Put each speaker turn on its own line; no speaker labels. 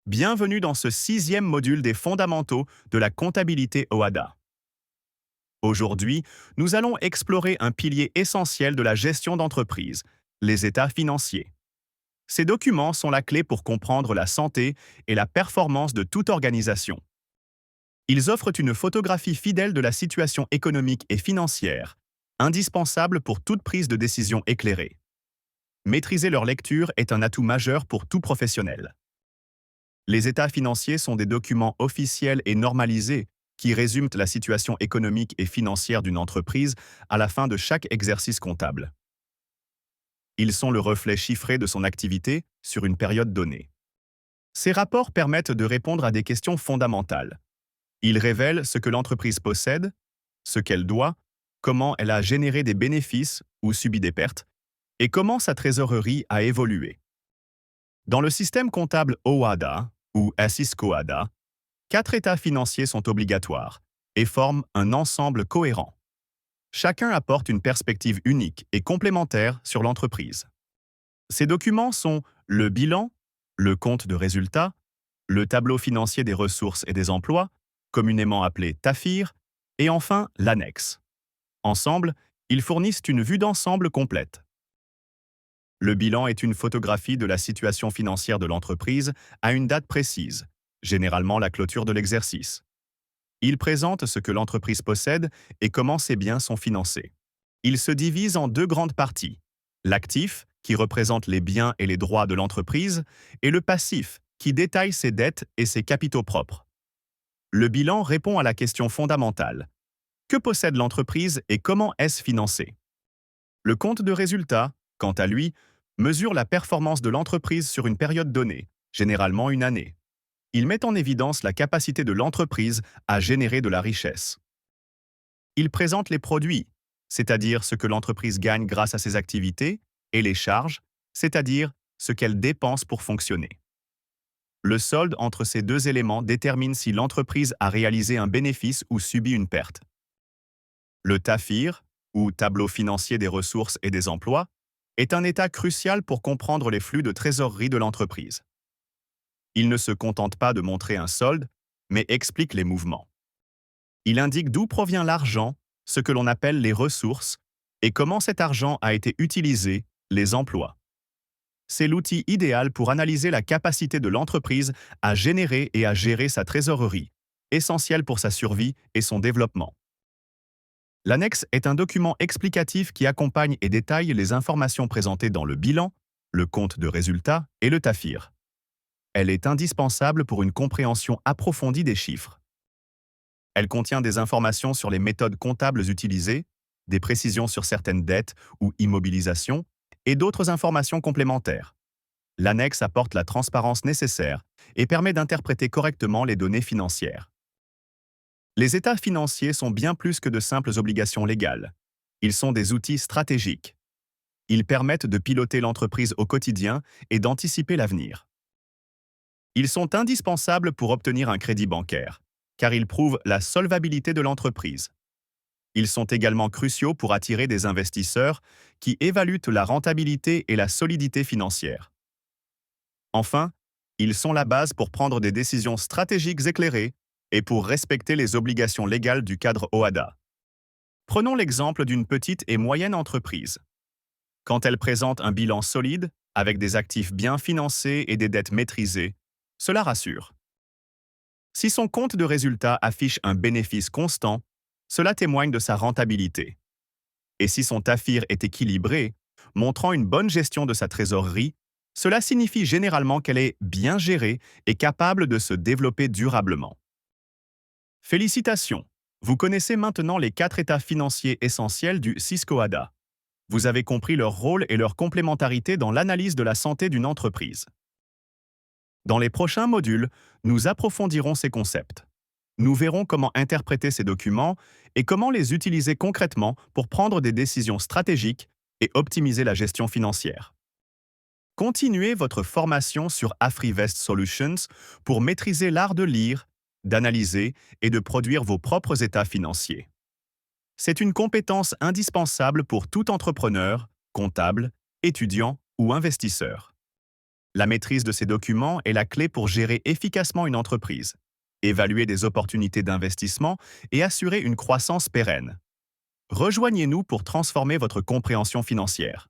Bienvenue dans ce sixième module des fondamentaux de la comptabilité OHADA. Aujourd'hui, nous allons explorer un pilier essentiel de la gestion d'entreprise, les états financiers. Ces documents sont la clé pour comprendre la santé et la performance de toute organisation. Ils offrent une photographie fidèle de la situation économique et financière, indispensable pour toute prise de décision éclairée. Maîtriser leur lecture est un atout majeur pour tout professionnel. Les états financiers sont des documents officiels et normalisés qui résument la situation économique et financière d'une entreprise à la fin de chaque exercice comptable. Ils sont le reflet chiffré de son activité sur une période donnée. Ces rapports permettent de répondre à des questions fondamentales. Ils révèlent ce que l'entreprise possède, ce qu'elle doit, comment elle a généré des bénéfices ou subi des pertes, et comment sa trésorerie a évolué. Dans le système comptable OHADA, ou ASIS-COHADA, 4 états financiers sont obligatoires et forment un ensemble cohérent. Chacun apporte une perspective unique et complémentaire sur l'entreprise. Ces documents sont le bilan, le compte de résultat, le tableau financier des ressources et des emplois, communément appelé TAFIR, et enfin l'annexe. Ensemble, ils fournissent une vue d'ensemble complète. Le bilan est une photographie de la situation financière de l'entreprise à une date précise, généralement la clôture de l'exercice. Il présente ce que l'entreprise possède et comment ses biens sont financés. Il se divise en deux grandes parties, l'actif, qui représente les biens et les droits de l'entreprise, et le passif, qui détaille ses dettes et ses capitaux propres. Le bilan répond à la question fondamentale. Que possède l'entreprise et comment est-ce financé? Le compte de résultat, quant à lui, mesure la performance de l'entreprise sur une période donnée, généralement une année. Il met en évidence la capacité de l'entreprise à générer de la richesse. Il présente les produits, c'est-à-dire ce que l'entreprise gagne grâce à ses activités, et les charges, c'est-à-dire ce qu'elle dépense pour fonctionner. Le solde entre ces deux éléments détermine si l'entreprise a réalisé un bénéfice ou subi une perte. Le TAFIR, ou tableau financier des ressources et des emplois, est un état crucial pour comprendre les flux de trésorerie de l'entreprise. Il ne se contente pas de montrer un solde, mais explique les mouvements. Il indique d'où provient l'argent, ce que l'on appelle les ressources, et comment cet argent a été utilisé, les emplois. C'est l'outil idéal pour analyser la capacité de l'entreprise à générer et à gérer sa trésorerie, essentielle pour sa survie et son développement. L'annexe est un document explicatif qui accompagne et détaille les informations présentées dans le bilan, le compte de résultat et le TAFIR. Elle est indispensable pour une compréhension approfondie des chiffres. Elle contient des informations sur les méthodes comptables utilisées, des précisions sur certaines dettes ou immobilisations, et d'autres informations complémentaires. L'annexe apporte la transparence nécessaire et permet d'interpréter correctement les données financières. Les états financiers sont bien plus que de simples obligations légales. Ils sont des outils stratégiques. Ils permettent de piloter l'entreprise au quotidien et d'anticiper l'avenir. Ils sont indispensables pour obtenir un crédit bancaire, car ils prouvent la solvabilité de l'entreprise. Ils sont également cruciaux pour attirer des investisseurs qui évaluent la rentabilité et la solidité financière. Enfin, ils sont la base pour prendre des décisions stratégiques éclairées et pour respecter les obligations légales du cadre OHADA. Prenons l'exemple d'une petite et moyenne entreprise. Quand elle présente un bilan solide, avec des actifs bien financés et des dettes maîtrisées, cela rassure. Si son compte de résultat affiche un bénéfice constant, cela témoigne de sa rentabilité. Et si son TAFIR est équilibré, montrant une bonne gestion de sa trésorerie, cela signifie généralement qu'elle est bien gérée et capable de se développer durablement. Félicitations! Vous connaissez maintenant les 4 états financiers essentiels du SIS-COHADA. Vous avez compris leur rôle et leur complémentarité dans l'analyse de la santé d'une entreprise. Dans les prochains modules, nous approfondirons ces concepts. Nous verrons comment interpréter ces documents et comment les utiliser concrètement pour prendre des décisions stratégiques et optimiser la gestion financière. Continuez votre formation sur AfriVest Solutions pour maîtriser l'art de lire, d'analyser et de produire vos propres états financiers. C'est une compétence indispensable pour tout entrepreneur, comptable, étudiant ou investisseur. La maîtrise de ces documents est la clé pour gérer efficacement une entreprise, évaluer des opportunités d'investissement et assurer une croissance pérenne. Rejoignez-nous pour transformer votre compréhension financière.